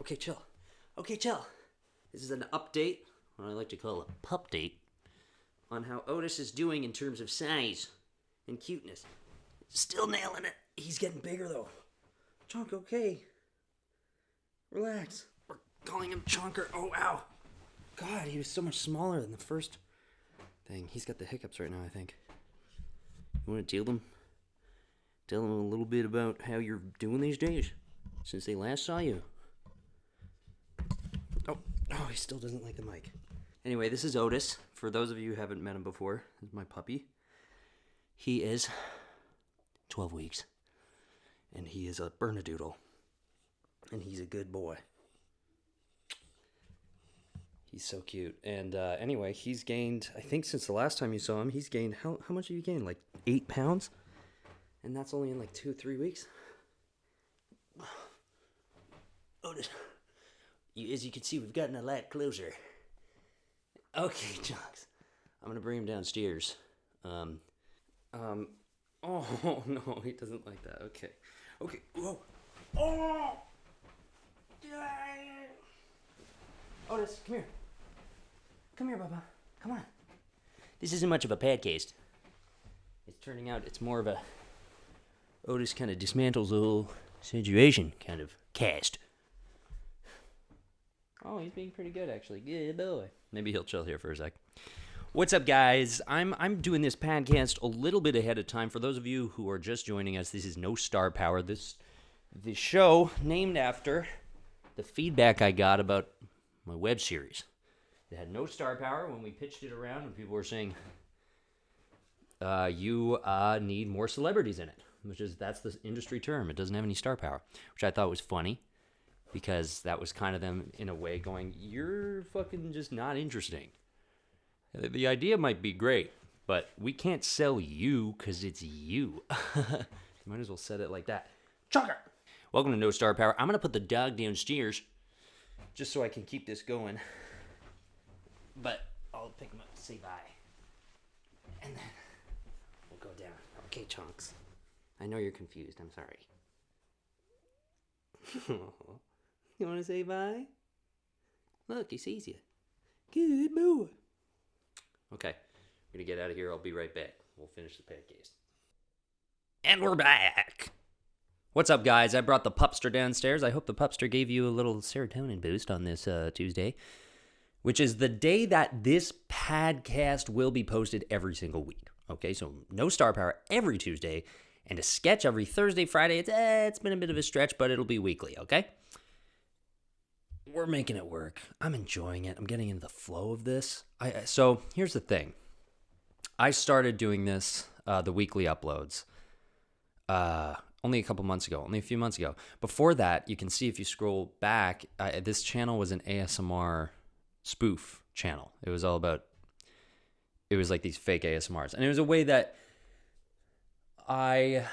Okay, chill. Okay, chill. This is an update, what I like to call a pup date, on how Otis is doing in terms of size and cuteness. Still nailing it. He's getting bigger, though. Chunk, okay. Relax. We're calling him Chunker. Oh, ow. God, he was so much smaller than the first thing. He's got the hiccups right now, I think. You want to tell him? Tell him a little bit about how you're doing these days since they last saw you. Oh, he still doesn't like the mic. Anyway, this is Otis. For those of you who haven't met him before, this is my puppy. He is 12 weeks, and he is a Bernedoodle, and he's a good boy. He's so cute. And anyway, he's gained, I think since the last time you saw him, he's gained, how much have you gained? Like 8 pounds? And that's only in like 2-3 weeks. Otis, as you can see, we've gotten a lot closer. Okay, Chunks. I'm going to bring him downstairs. Oh, no, he doesn't like that. Okay, whoa. Oh! Otis, come here. Come here, Bubba. Come on. This isn't much of a podcast. It's turning out it's more of a Otis kind of dismantles the whole situation kind of cast. Oh, he's being pretty good, actually. Good boy. Maybe he'll chill here for a sec. What's up, guys? I'm doing this podcast a little bit ahead of time. For those of you who are just joining us, this is No Star Power. This show named after the feedback I got about my web series. It had no star power when we pitched it around, and people were saying, you need more celebrities in it, that's the industry term. It doesn't have any star power, which I thought was funny, because that was kind of them, in a way, going, you're fucking just not interesting. The idea might be great, but we can't sell you because it's you. Might as well set it like that. Chugger! Welcome to No Star Power. I'm going to put the dog downstairs just so I can keep this going. But I'll pick him up and say bye. And then we'll go down. Okay, Chunks. I know you're confused. I'm sorry. You want to say bye? Look, he sees you. Good boy. Okay, I'm going to get out of here. I'll be right back. We'll finish the podcast. And we're back. What's up, guys? I brought the pupster downstairs. I hope the pupster gave you a little serotonin boost on this Tuesday, which is the day that this podcast will be posted every single week. Okay, so no star power every Tuesday, and a sketch every Thursday, Friday. It's been a bit of a stretch, but it'll be weekly, okay? We're making it work. I'm enjoying it. I'm getting into the flow of this. So here's the thing. I started doing this, the weekly uploads, only a few months ago. Before that, you can see if you scroll back, this channel was an ASMR spoof channel. It was like these fake ASMRs. And it was a way that I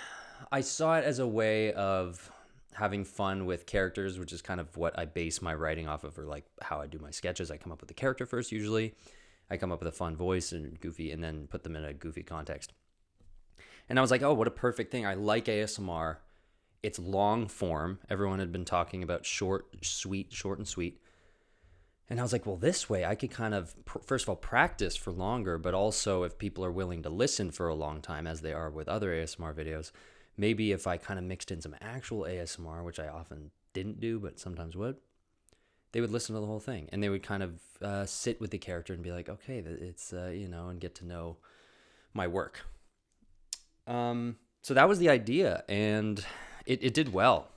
saw it as a way of having fun with characters, which is kind of what I base my writing off of, or like how I do my sketches. I come up with a character first, usually. I come up with a fun voice and goofy, and then put them in a goofy context. And I was like, oh, what a perfect thing. I like ASMR. It's long form. Everyone had been talking about short and sweet. And I was like, well, this way I could kind of, first of all, practice for longer, but also if people are willing to listen for a long time, as they are with other ASMR videos, maybe if I kind of mixed in some actual ASMR, which I often didn't do, but sometimes would, they would listen to the whole thing. And they would kind of sit with the character and be like, okay, it's, and get to know my work. So that was the idea, and it did well,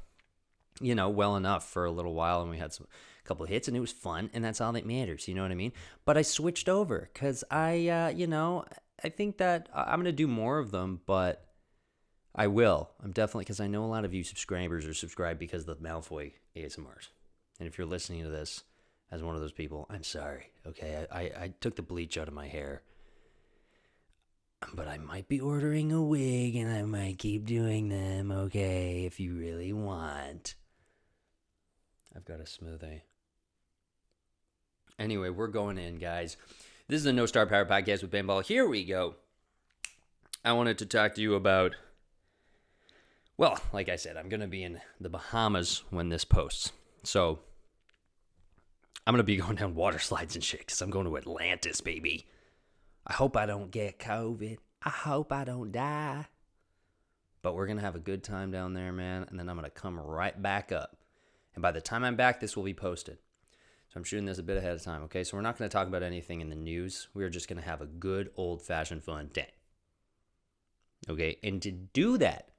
well enough for a little while, and we had a couple of hits, and it was fun, and that's all that matters, you know what I mean? But I switched over, because I think that I'm going to do more of them, but I will. I'm definitely, because I know a lot of you subscribers are subscribed because of the Malfoy ASMRs, and if you're listening to this as one of those people, I'm sorry, okay? I took the bleach out of my hair. But I might be ordering a wig, and I might keep doing them, okay, if you really want. I've got a smoothie. Anyway, we're going in, guys. This is the No Star Power Podcast with Ben Ball. Here we go. I wanted to talk to you about, well, like I said, I'm going to be in the Bahamas when this posts. So I'm going to be going down water slides and shit because I'm going to Atlantis, baby. I hope I don't get COVID. I hope I don't die. But we're going to have a good time down there, man. And then I'm going to come right back up. And by the time I'm back, this will be posted. So I'm shooting this a bit ahead of time, okay? So we're not going to talk about anything in the news. We're just going to have a good old-fashioned fun day. Okay? And to do that,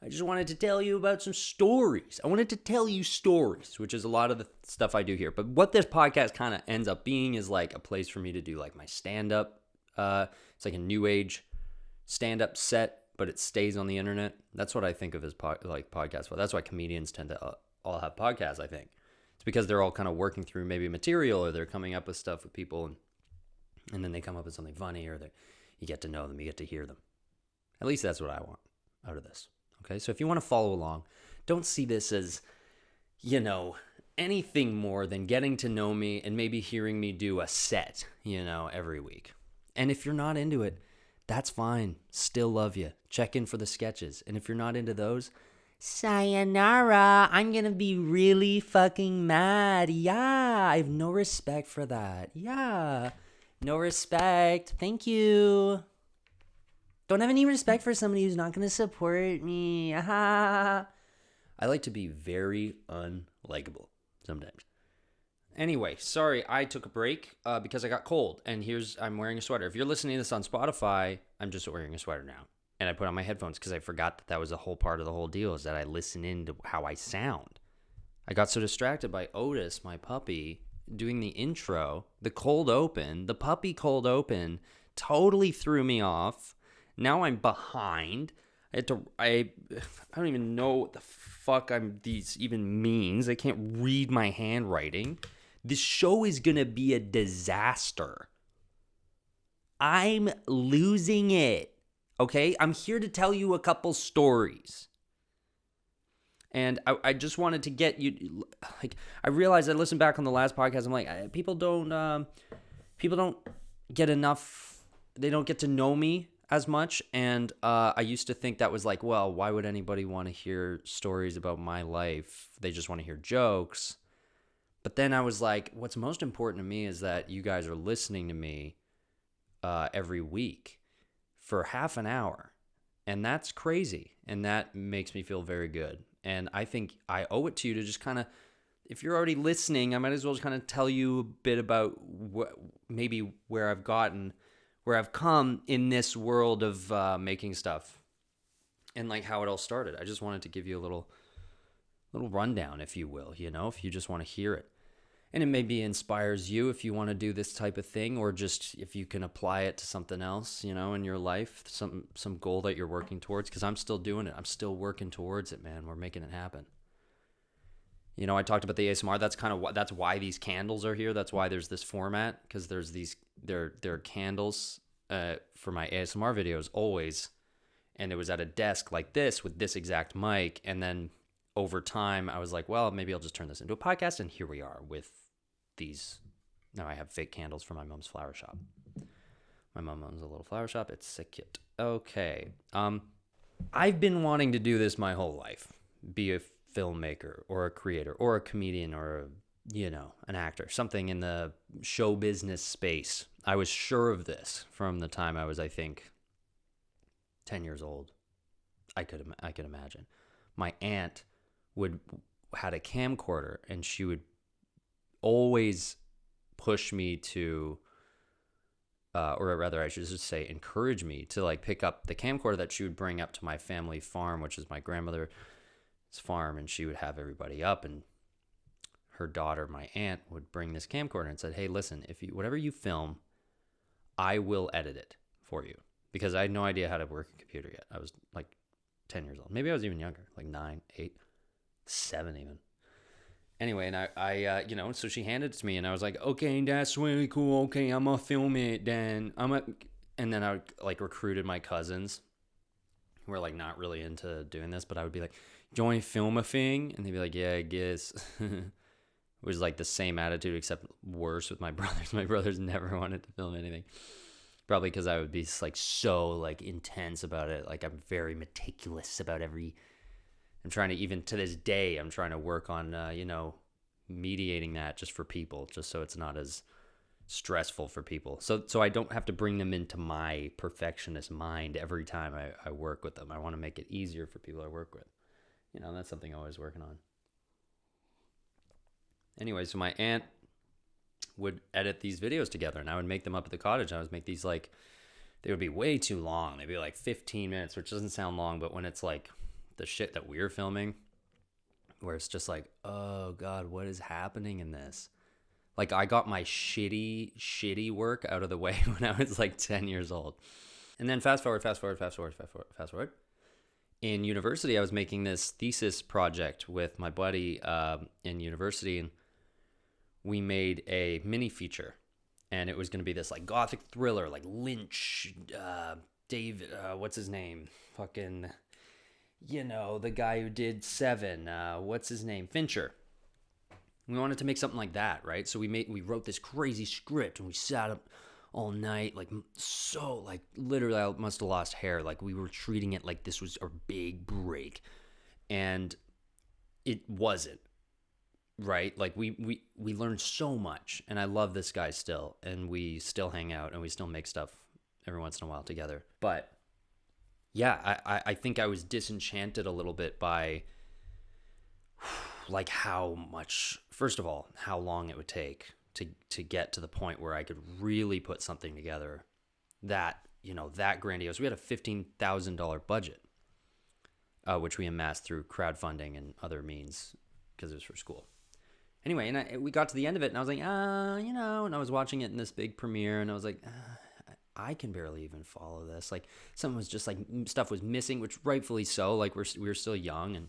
I just wanted to tell you about some stories. I wanted to tell you stories, which is a lot of the stuff I do here. But what this podcast kind of ends up being is like a place for me to do like my stand-up. It's like a new age stand-up set, but it stays on the internet. That's what I think of as podcasts. Well, that's why comedians tend to all have podcasts, I think. It's because they're all kind of working through maybe material, or they're coming up with stuff with people, and then they come up with something funny, or you get to know them, you get to hear them. At least that's what I want out of this. Okay, so if you want to follow along, don't see this as, anything more than getting to know me and maybe hearing me do a set, every week. And if you're not into it, that's fine. Still love you. Check in for the sketches. And if you're not into those, sayonara. I'm going to be really fucking mad. Yeah, I have no respect for that. Yeah, no respect. Thank you. Don't have any respect for somebody who's not going to support me. I like to be very unlikable sometimes. Anyway, sorry, I took a break because I got cold, and I'm wearing a sweater. If you're listening to this on Spotify, I'm just wearing a sweater now. And I put on my headphones because I forgot that was a whole part of the whole deal, is that I listen into how I sound. I got so distracted by Otis, my puppy, doing the intro, the puppy cold open, totally threw me off. Now I'm behind. I don't even know what the fuck these even means. I can't read my handwriting. This show is going to be a disaster. I'm losing it. Okay? I'm here to tell you a couple stories. And I just wanted to get you, I realized I listened back on the last podcast. I'm like, people don't get enough, they don't get to know me as much. And I used to think that was like, well, why would anybody want to hear stories about my life? They just want to hear jokes. But then I was like, what's most important to me is that you guys are listening to me every week for half an hour. And that's crazy. And that makes me feel very good. And I think I owe it to you to just kind of, if you're already listening, I might as well just kind of tell you a bit about maybe where I've come in this world of making stuff, and like how it all started. I just wanted to give you a little rundown, if you will, if you just want to hear it. And it maybe inspires you if you want to do this type of thing, or just if you can apply it to something else, in your life, some goal that you're working towards, because I'm still doing it. I'm still working towards it, man. We're making it happen. I talked about the ASMR. That's why these candles are here. That's why there's this format, because there's there are candles for my ASMR videos always. And it was at a desk like this with this exact mic. And then over time, I was like, well, maybe I'll just turn this into a podcast. And here we are with these. Now I have fake candles from my mom's flower shop. My mom owns a little flower shop. It's sick cute. Okay. I've been wanting to do this my whole life. Be a filmmaker or a creator or a comedian or an actor, something in the show business space. I was sure of this from the time I was, I think, 10 years old. I could imagine. My aunt had a camcorder, and she would always push me to, or rather I should just say encourage me to like pick up the camcorder that she would bring up to my family farm, which is my grandmother's farm, and she would have everybody up, and her daughter, my aunt, would bring this camcorder and said, hey, listen, whatever you film, I will edit it for you, because I had no idea how to work a computer yet. I was like 10 years old. Maybe I was even younger, like 9, 8, 7 even. Anyway, and I so she handed it to me, and I was like, okay, that's really cool. Okay, I'm gonna film it then. And then I like recruited my cousins who were like not really into doing this, but I would be like, do you want to film a thing? And they'd be like, yeah, I guess. It was like the same attitude, except worse with my brothers. My brothers never wanted to film anything. Probably because I would be like so like intense about it. Like I'm very meticulous about I'm trying to, even to this day, I'm trying to work on, mediating that just for people, just so it's not as stressful for people. So I don't have to bring them into my perfectionist mind every time I work with them. I want to make it easier for people I work with. That's something I'm always working on. Anyway, so my aunt would edit these videos together, and I would make them up at the cottage. I would make these they would be way too long. They'd be 15 minutes, which doesn't sound long, but when it's the shit that we're filming, where it's just oh God, what is happening in this? I got my shitty work out of the way when I was 10 years old. And then fast forward. In university, I was making this thesis project with my buddy in university, and we made a mini feature. And it was going to be this gothic thriller, Lynch, David, what's his name? Fucking, the guy who did Seven, what's his name? Fincher. We wanted to make something like that, right? So we wrote this crazy script, and we sat up all night, literally I must have lost hair. We were treating it like this was our big break, and it wasn't, right? We learned so much, and I love this guy still, and we still hang out, and we still make stuff every once in a while together. But yeah, I think I was disenchanted a little bit by how much, first of all, how long it would take to get to the point where I could really put something together that grandiose. We had a $15,000 budget, which we amassed through crowdfunding and other means because it was for school. Anyway, and we got to the end of it, and I was and I was watching it in this big premiere, and I was I can barely even follow this. Something was just stuff was missing, which rightfully so. We were still young, and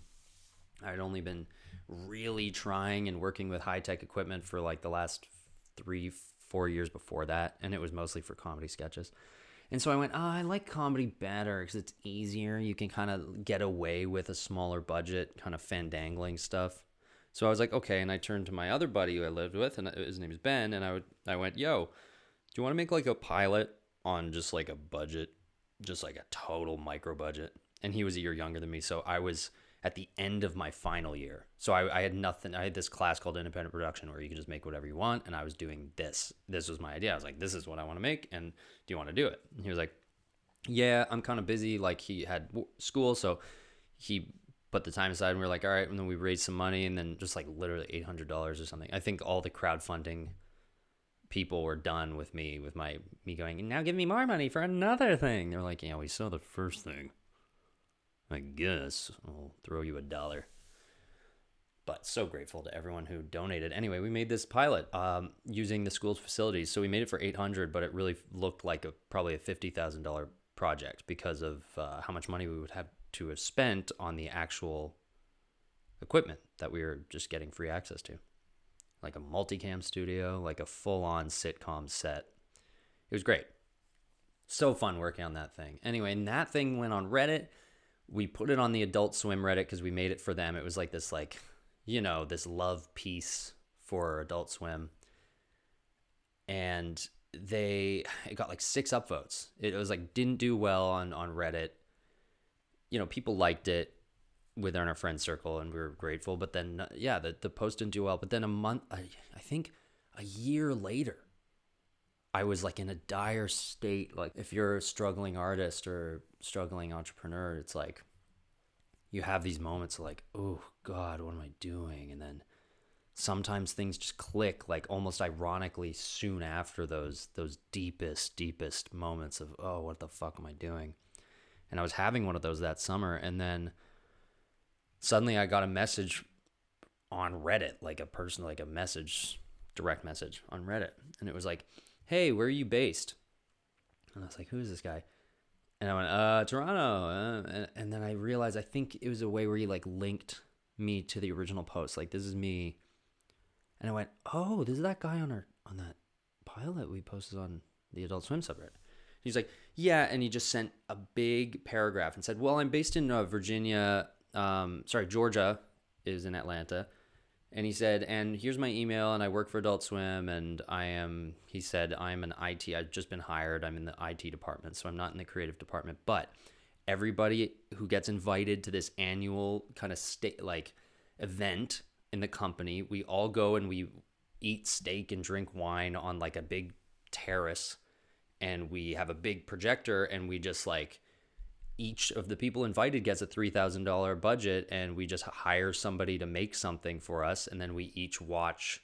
I'd only been really trying and working with high-tech equipment for the last 3-4 years before that, and it was mostly for comedy sketches. And so I went, I like comedy better because it's easier. You can kind of get away with a smaller budget, kind of fandangling stuff. So I was okay, and I turned to my other buddy who I lived with, and his name is Ben, and I went, yo, do you want to make a pilot on just a budget, just a total micro budget? And he was a year younger than me, so I was at the end of my final year. So I had nothing. I had this class called independent production where you can just make whatever you want. And I was doing this. This was my idea. I was this is what I want to make. And do you want to do it? And he was yeah, I'm kind of busy. He had school. So he put the time aside, and we were all right. And then we raised some money, and then just literally $800 or something. I think all the crowdfunding people were done with me going, now give me more money for another thing. They're yeah, we saw the first thing. I guess I'll throw you $1. But so grateful to everyone who donated. Anyway, we made this pilot using the school's facilities. So we made it for $800, but it really looked like probably a $50,000 project because of how much money we would have to have spent on the actual equipment that we were just getting free access to. A multicam studio, a full-on sitcom set. It was great. So fun working on that thing. Anyway, and that thing went on Reddit. We put it on the Adult Swim Reddit because we made it for them. It was this this love piece for Adult Swim. And it got 6 upvotes. It was didn't do well on Reddit. People liked it within our friend circle, and we were grateful. But then, the post didn't do well. But then I think a year later, I was in a dire state. If you're a struggling artist or struggling entrepreneur, it's you have these moments of oh God, what am I doing? And then sometimes things just click, almost ironically soon after those deepest moments of, oh, what the fuck am I doing? And I was having one of those that summer, and then suddenly I got a message on Reddit, a message, direct message on Reddit, and it was hey, where are you based? And I was who is this guy? And I went, Toronto. And then I realized, I think it was a way where he linked me to the original post. This is me. And I went, oh, this is that guy on that pilot we posted on the Adult Swim subreddit. He's yeah. And he just sent a big paragraph and said, well, I'm based in Georgia is in Atlanta. And he said, and here's my email, and I work for Adult Swim, and he said, I'm an IT, I've just been hired, I'm in the IT department, so I'm not in the creative department, but everybody who gets invited to this annual kind of event in the company. We all go and we eat steak and drink wine on like a big terrace, and we have a big projector, and we just like, each of the people invited gets a $3,000 budget, and we just hire somebody to make something for us, and then we each watch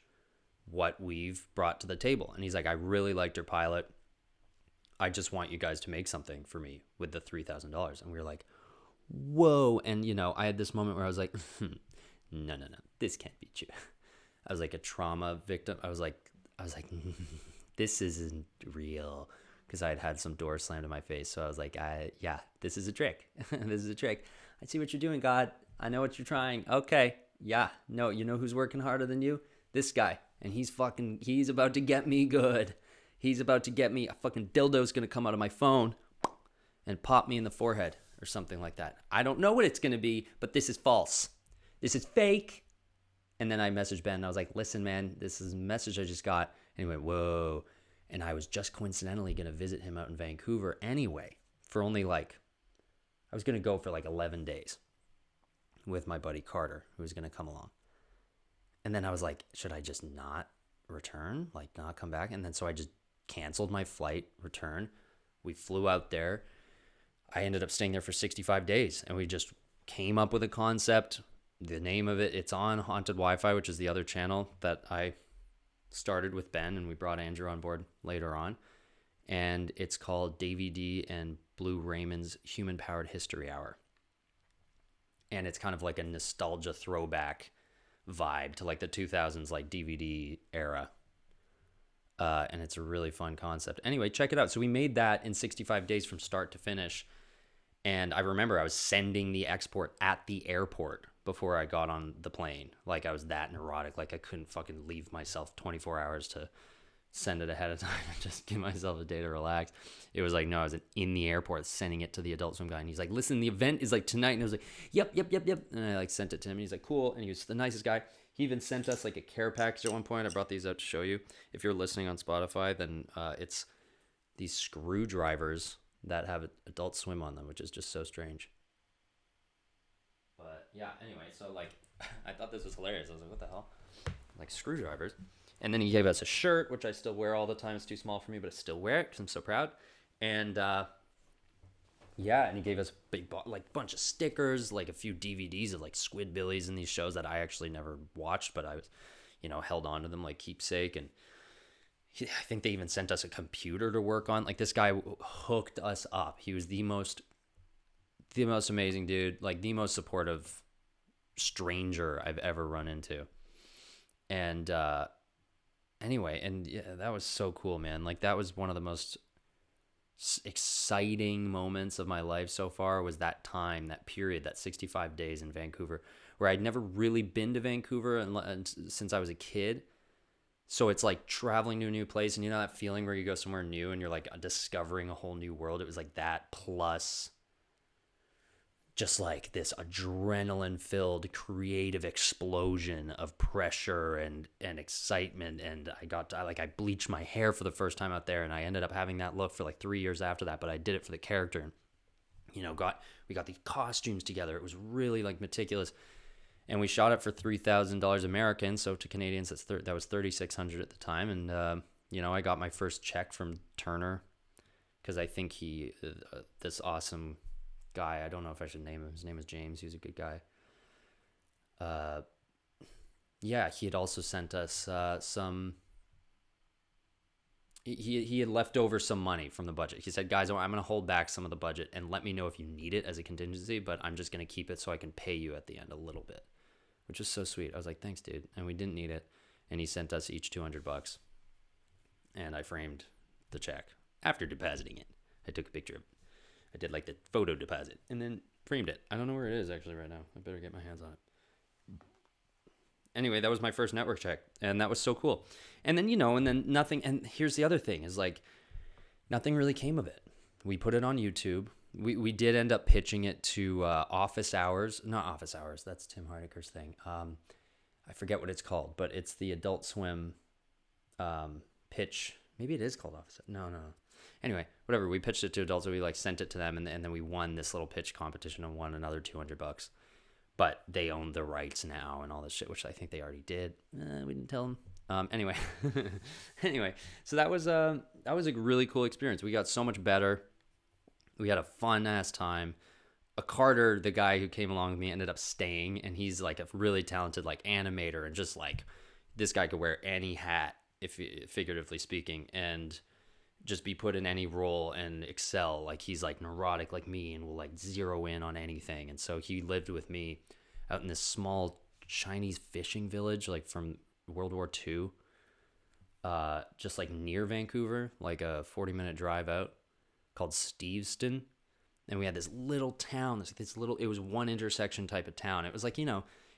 what we've brought to the table. And he's like, I really liked your pilot. I just want you guys to make something for me with the $3,000. And we were like, whoa. And, you know, I had this moment where I was like, no, this can't be true. I was like a trauma victim. I was like, this isn't real, because I had had some doors slammed in my face. So I was like, yeah, this is a trick. This is a trick. I see what you're doing, God. I know what you're trying. Okay. Yeah. No, you know who's working harder than you? This guy. And he's about to get me good. He's about to get me. A fucking dildo's going to come out of my phone and pop me in the forehead or something like that. I don't know what it's going to be, but this is false. This is fake. And then I messaged Ben and I was like, listen, man, this is a message I just got. And he went, whoa. And I was just coincidentally going to visit him out in Vancouver anyway, for only like, I was going to go for like 11 days with my buddy Carter, who was going to come along. And then I was like, should I just not return? Like not come back? And then so I just canceled my flight return. We flew out there. I ended up staying there for 65 days, and we just came up with a concept. The name of it, it's on Haunted Wifi, which is the other channel that I started with Ben, and we brought Andrew on board later on. And it's called Davey D and Blue Raymond's Human Powered History Hour. And it's kind of like a nostalgia throwback vibe to like the 2000s, like DVD era. And it's a really fun concept. Anyway, check it out. So we made that in 65 days from start to finish. And I remember I was sending the export at the airport before I got on the plane. Like I was that neurotic. Like I couldn't fucking leave myself 24 hours to send it ahead of time and just give myself a day to relax. It was like, no, I was in the airport sending it to the Adult Swim guy. And he's like, listen, the event is like tonight. And I was like, yep. And I like sent it to him. And he's like, cool. And he was the nicest guy. He even sent us like a care package at one point. I brought these out to show you. If you're listening on Spotify, then it's these screwdrivers that have Adult Swim on them, which is just so strange. But yeah, anyway, so like, I thought this was hilarious. I was like, what the hell? Like screwdrivers. And then he gave us a shirt, which I still wear all the time. It's too small for me, but I still wear it because I'm so proud. And yeah, and he gave us a big like bunch of stickers, like a few DVDs of like Squidbillies and these shows that I actually never watched, but I was, you know, held on to them like keepsake. And I think they even sent us a computer to work on. Like this guy hooked us up. He was the most amazing dude, like the most supportive stranger I've ever run into. And anyway, and yeah, that was so cool, man. Like that was one of the most exciting moments of my life so far, was that time, that period, that 65 days in Vancouver, where I'd never really been to Vancouver and since I was a kid. So it's like traveling to a new place, and you know that feeling where you go somewhere new and you're like discovering a whole new world. It was like that, plus just like this adrenaline-filled creative explosion of pressure and excitement. And I bleached my hair for the first time out there, and I ended up having that look for like 3 years after that, but I did it for the character. And, you know, we got these costumes together. It was really like meticulous. And we shot it for $3,000 American. So to Canadians, that was $3,600 at the time. And, you know, I got my first check from Turner because I think this awesome guy, I don't know if I should name him. His name is James. He was a good guy. Yeah, he had also sent us some. He had left over some money from the budget. He said, guys, I'm going to hold back some of the budget and let me know if you need it as a contingency, but I'm just going to keep it so I can pay you at the end a little bit, which was so sweet. I was like, thanks, dude. And we didn't need it. And he sent us each $200. And I framed the check after depositing it. I took a picture of it. I did like the photo deposit and then framed it. I don't know where it is actually right now. I better get my hands on it. Anyway, that was my first network check, and that was so cool. And then, you know, and then nothing. And here's the other thing is like nothing really came of it. We put it on YouTube. We did end up pitching it to Office Hours. Not Office Hours. That's Tim Hardicker's thing. I forget what it's called, but it's the Adult Swim pitch. Maybe it is called Office. No. Anyway, whatever. We pitched it to adults. So we like sent it to them, and then we won this little pitch competition and won another $200. but they own the rights now and all this shit, which I think they already did. We didn't tell them. Anyway, so that was a really cool experience. We got so much better. We had a fun ass time. Carter, the guy who came along with me, ended up staying, and he's like a really talented like animator, and just like this guy could wear any hat, if figuratively speaking, and just be put in any role and excel. Like he's like neurotic like me and will like zero in on anything. And so he lived with me out in this small Chinese fishing village, like from World War II, just like near Vancouver, like a 40-minute drive out, called Steveston. And we had this little town, it was one intersection type of town. It was like,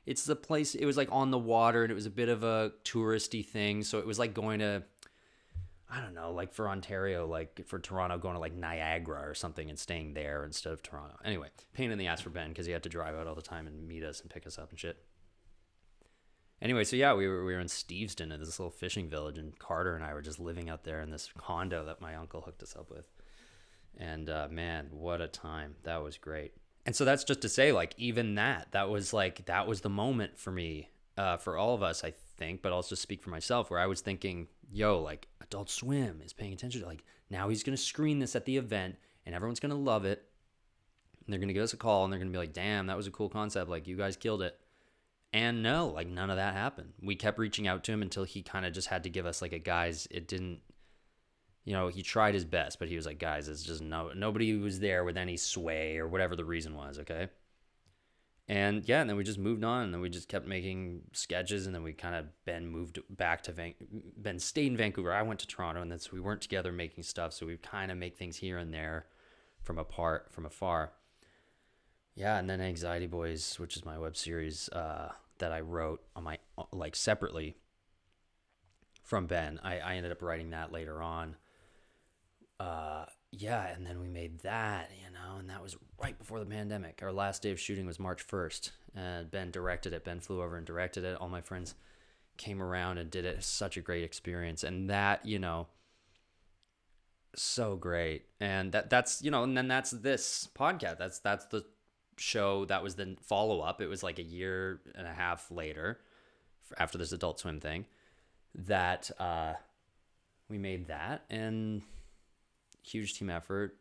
it's the place, it was like on the water, and it was a bit of a touristy thing. So it was like going to, I don't know, like for Ontario, like for Toronto, going to like Niagara or something and staying there instead of Toronto. Anyway, pain in the ass for Ben because he had to drive out all the time and meet us and pick us up and shit. Anyway, so yeah, we were in Steveston in this little fishing village, and Carter and I were just living out there in this condo that my uncle hooked us up with. And man, what a time. That was great. And so that's just to say, like, even that was the moment for me, for all of us, I think, but I'll just speak for myself, where I was thinking, yo, like, Adult Swim is paying attention to, like, now he's going to screen this at the event and everyone's going to love it. And they're going to give us a call and they're going to be like, damn, that was a cool concept. Like, you guys killed it. And no, like, none of that happened. We kept reaching out to him until he kind of just had to give us like a, guys, it didn't, he tried his best, but he was like, guys, it's just nobody was there with any sway or whatever the reason was. Okay. And yeah, and then we just moved on, and then we just kept making sketches, and then we kind of, Ben moved back to Ben stayed in Vancouver. I went to Toronto, and that's, we weren't together making stuff. So we kind of make things here and there from afar. Yeah. And then Anxiety Boys, which is my web series, that I wrote on my, like, separately from Ben. I ended up writing that later on. Yeah, and then we made that, and that was right before the pandemic. Our last day of shooting was March 1st, and Ben directed it. Ben flew over and directed it. All my friends came around and did it. It's such a great experience, and that, so great. And that's, and then that's this podcast. That's the show. That was the follow-up. It was like a year and a half later, after this Adult Swim thing, that we made that, and huge team effort.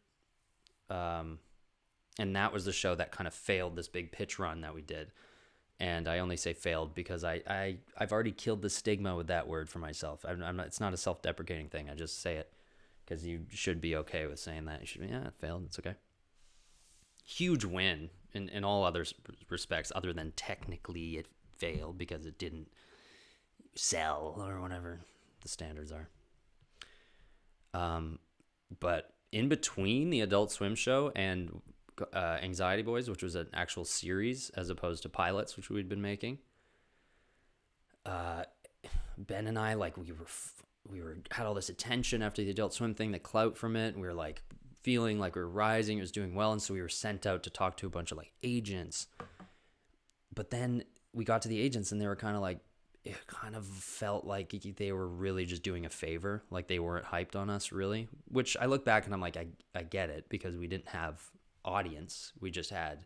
And that was the show that kind of failed this big pitch run that we did. And I only say failed because I've already killed the stigma with that word for myself. I'm not, it's not a self-deprecating thing. I just say it because you should be okay with saying that. You should be, yeah, it failed. It's okay. Huge win in all other respects, other than technically it failed because it didn't sell or whatever the standards are. But in between the Adult Swim show and Anxiety Boys, which was an actual series as opposed to pilots, which we'd been making, Ben and I, like, we had all this attention after the Adult Swim thing, the clout from it. We were like feeling like we were rising. It was doing well, and so we were sent out to talk to a bunch of like agents. But then we got to the agents, and they were kind of like, it kind of felt like they were really just doing a favor. Like they weren't hyped on us really, which I look back and I'm like, I get it, because we didn't have audience. We just had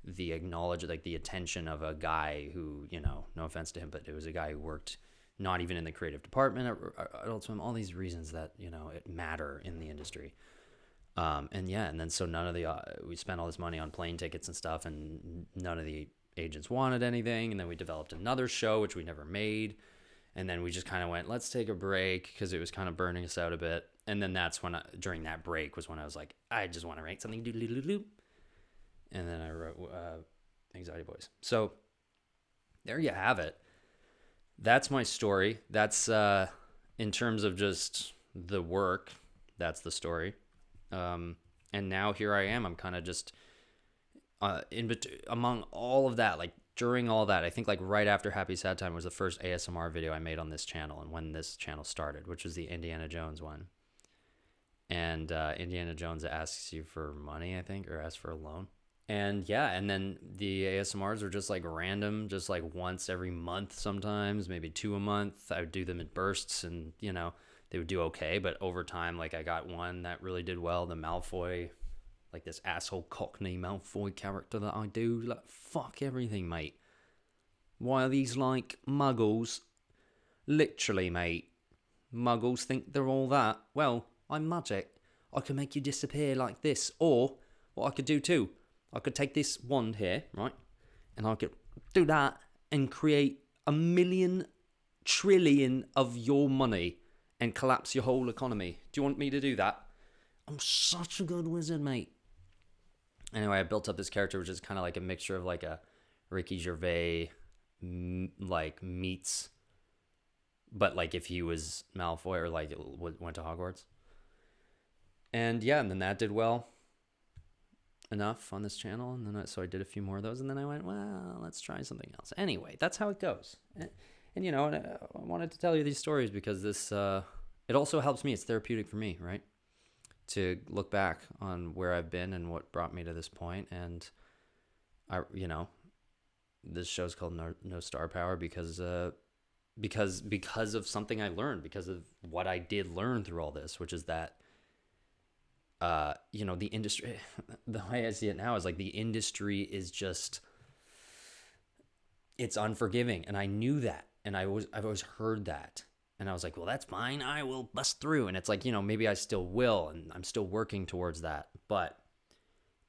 the like the attention of a guy who, no offense to him, but it was a guy who worked not even in the creative department at Adult Swim, all these reasons that, it matter in the industry. And then so none of we spent all this money on plane tickets and stuff, and none of the agents wanted anything. And then we developed another show, which we never made. And then we just kind of went, let's take a break, because it was kind of burning us out a bit. And then that's when, during that break was when I was like, I just want to write something. And then I wrote Anxiety Boys. So there you have it. That's my story. That's in terms of just the work, that's the story. And now here I am. I'm kind of just among all of that, like during all that, I think like right after Happy Sad Time was the first ASMR video I made on this channel, and when this channel started, which was the Indiana Jones one. And Indiana Jones asks you for money, I think, or asks for a loan. And yeah, and then the ASMRs are just like random, just like once every month sometimes, maybe 2 a month. I would do them in bursts, and they would do okay, but over time, like I got one that really did well, the Malfoy like this asshole Cockney Malfoy character that I do. Like, fuck everything, mate. Why are these, like, muggles? Literally, mate. Muggles think they're all that. Well, I'm magic. I can make you disappear like this. Or, what I could do too, I could take this wand here, right? And I could do that and create 1,000,000,000,000,000 trillion of your money and collapse your whole economy. Do you want me to do that? I'm such a good wizard, mate. Anyway, I built up this character, which is kind of like a mixture of like a Ricky Gervais, like, meets, but like if he was Malfoy or like went to Hogwarts. And yeah, and then that did well enough on this channel, and then so I did a few more of those, and then I went, well, let's try something else. Anyway, that's how it goes. And you know, I wanted to tell you these stories because this it also helps me. It's therapeutic for me, right? To look back on where I've been and what brought me to this point. And I, you know, this show's called No Star Power because of something I learned, because of what I did learn through all this, which is that you know, the industry, the way I see it now is like the industry is just, it's unforgiving. And I knew that. And I've always heard that. And I was like, well, that's fine. I will bust through. And it's like, you know, maybe I still will. And I'm still working towards that. But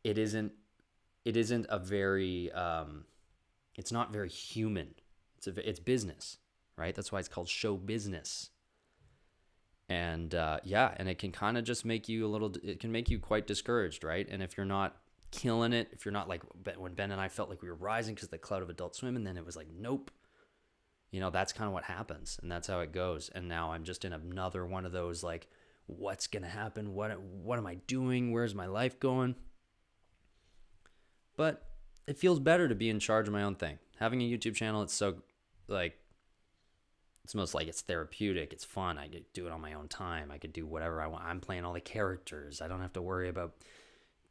it isn't a very, it's not very human. It's business, right? That's why it's called show business. And yeah, and it can kind of just make you it can make you quite discouraged, right? And if you're not killing it, if you're not like when Ben and I felt like we were rising because of the cloud of Adult Swim, and then it was like, nope. You know, that's kind of what happens, and that's how it goes. And now I'm just in another one of those, like, what's going to happen? What am I doing? Where's my life going? But it feels better to be in charge of my own thing. Having a YouTube channel, it's so, like, it's most like it's therapeutic. It's fun. I could do it on my own time. I could do whatever I want. I'm playing all the characters. I don't have to worry about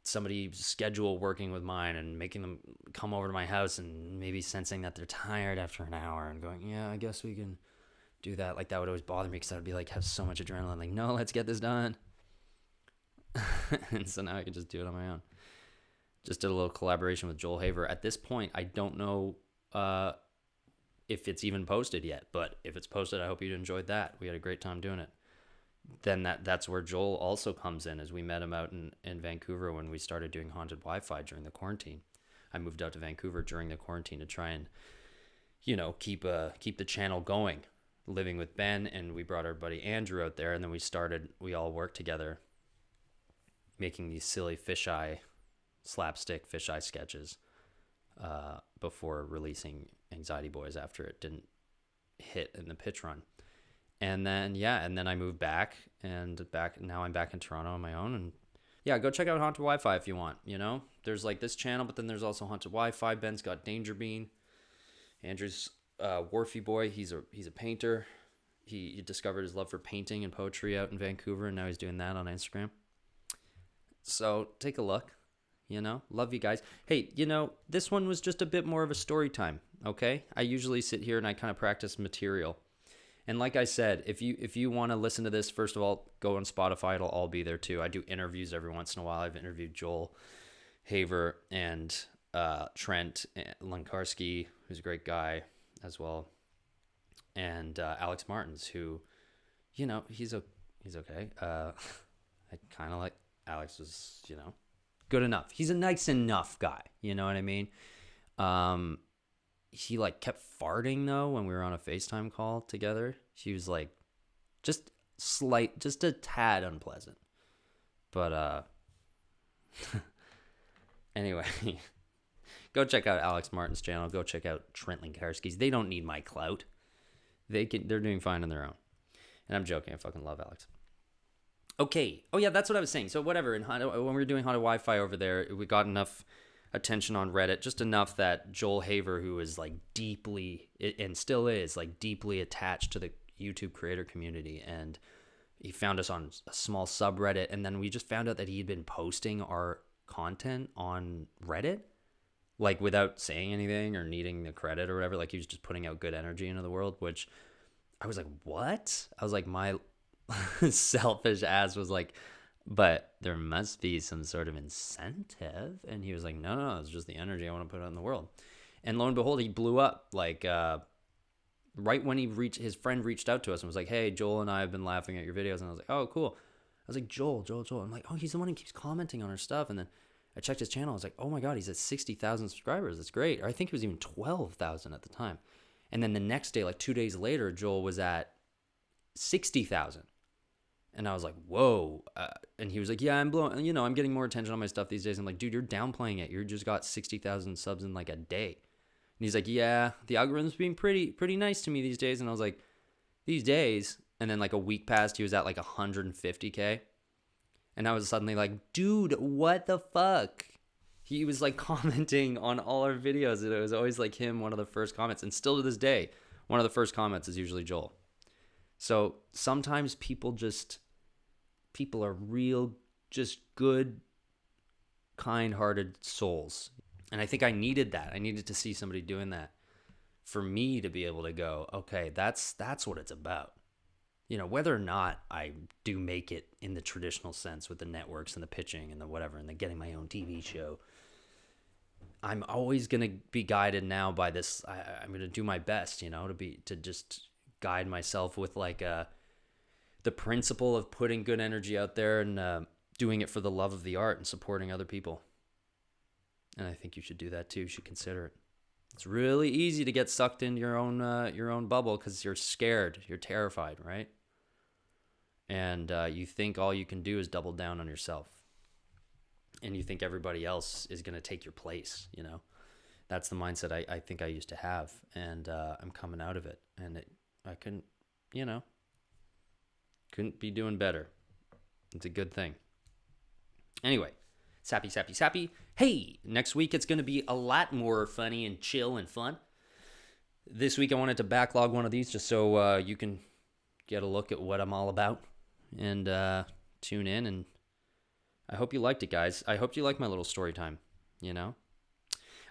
somebody's schedule working with mine and making them come over to my house and maybe sensing that they're tired after an hour and going, yeah, I guess we can do that. Like, that would always bother me because I would be like, have so much adrenaline. Like, no, let's get this done. And so now I can just do it on my own. Just did a little collaboration with Joel Haver. At this point, I don't know if it's even posted yet, but if it's posted, I hope you enjoyed that. We had a great time doing it. Then that's where Joel also comes in, as we met him out in Vancouver when we started doing Haunted Wi-Fi during the quarantine. I moved out to Vancouver during the quarantine to try and, you know, keep the channel going, living with Ben, and we brought our buddy Andrew out there, and then we all worked together making these silly slapstick fisheye sketches before releasing Anxiety Boys after it didn't hit in the pitch run. And then, yeah, and then I moved back, now I'm back in Toronto on my own. And yeah, go check out Haunted Wi-Fi if you want, you know? There's like this channel, but then there's also Haunted Wi-Fi. Ben's got Danger Bean. Andrew's Wharfy Boy. He's a painter. He discovered his love for painting and poetry out in Vancouver, and now he's doing that on Instagram. So take a look, you know? Love you guys. Hey, you know, this one was just a bit more of a story time, okay? I usually sit here and I kind of practice material. And like I said, if you want to listen to this, first of all, go on Spotify. It'll all be there too. I do interviews every once in a while. I've interviewed Joel Haver and Trent Lenkarski, who's a great guy as well, and Alex Martens, who, you know, he's okay. I kind of like Alex was, you know, good enough. He's a nice enough guy. You know what I mean? He like kept farting though when we were on a FaceTime call together. She was like just a tad unpleasant. But anyway, go check out Alex Martin's channel. Go check out Trent Lenkarski's. They don't need my clout. They're doing fine on their own. And I'm joking. I fucking love Alex. Okay. Oh yeah, that's what I was saying. So whatever. When we were doing Haunted Wi-Fi over there, we got enough attention on Reddit, just enough that Joel Haver, who is like deeply, and still is like deeply attached to the YouTube creator community, and he found us on a small subreddit, and then we just found out that he had been posting our content on Reddit, like without saying anything or needing the credit or whatever. Like he was just putting out good energy into the world, which I was like, what? I was like, my selfish ass was like, but there must be some sort of incentive. And he was like, no, it's just the energy I want to put out in the world. And lo and behold, he blew up like right when his friend reached out to us and was like, hey, Joel and I have been laughing at your videos. And I was like, oh, cool. I was like, Joel. I'm like, oh, he's the one who keeps commenting on our stuff. And then I checked his channel. I was like, oh my God, he's at 60,000 subscribers. That's great. Or I think he was even 12,000 at the time. And then the next day, like 2 days later, Joel was at 60,000. And I was like, whoa. And he was like, yeah, I'm getting more attention on my stuff these days. I'm like, dude, you're downplaying it. You just got 60,000 subs in like a day. And he's like, yeah, the algorithm's being pretty nice to me these days. And I was like, these days? And then like a week passed, he was at like 150K. And I was suddenly like, dude, what the fuck? He was like commenting on all our videos. And it was always like him, one of the first comments. And still to this day, one of the first comments is usually Joel. So sometimes people are real, just good, kind-hearted souls. And I think I needed that. I needed to see somebody doing that for me to be able to go, okay, that's what it's about. You know, whether or not I do make it in the traditional sense with the networks and the pitching and the whatever and the getting my own TV show, I'm always going to be guided now by this. I'm going to do my best, you know, to just guide myself with like the principle of putting good energy out there and doing it for the love of the art and supporting other people. And I think you should do that too. You should consider it. It's really easy to get sucked into your own bubble because you're scared, you're terrified, right? And you think all you can do is double down on yourself, and you think everybody else is going to take your place. You know, that's the mindset I think I used to have, and I'm coming out of it, and I couldn't be doing better. It's a good thing. Anyway, sappy. Hey, next week it's going to be a lot more funny and chill and fun. This week I wanted to backlog one of these just so you can get a look at what I'm all about and tune in. And I hope you liked it, guys. I hope you like my little story time, you know.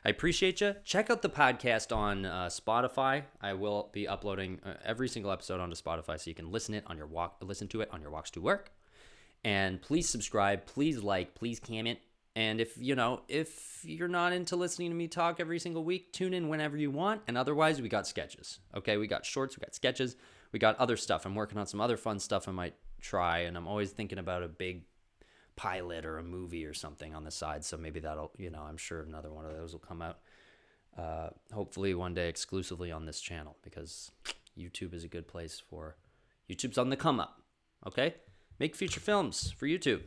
I appreciate you. Check out the podcast on Spotify. I will be uploading every single episode onto Spotify so you can listen to it on your walks to work. And please subscribe, please like, please comment. And if you're not into listening to me talk every single week, tune in whenever you want. And otherwise, we got sketches. Okay, we got shorts, we got sketches, we got other stuff. I'm working on some other fun stuff I might try, and I'm always thinking about a big pilot or a movie or something on the side. So maybe that'll, I'm sure another one of those will come out. Hopefully one day exclusively on this channel, because YouTube is a good place YouTube's on the come up. Okay, make feature films for YouTube.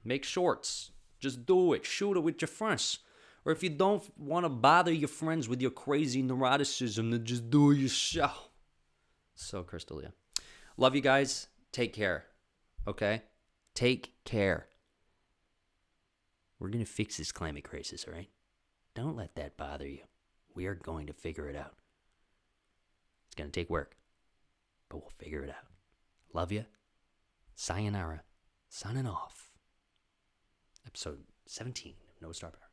Make shorts. Just do it. Shoot it with your friends. Or if you don't want to bother your friends with your crazy neuroticism, then just do it yourself. So, Crystal, yeah. Love you guys. Take care. Okay? Take care. We're going to fix this climate crisis, all right? Don't let that bother you. We are going to figure it out. It's going to take work, but we'll figure it out. Love you. Sayonara. Signing off. Episode 17 of No Star Power.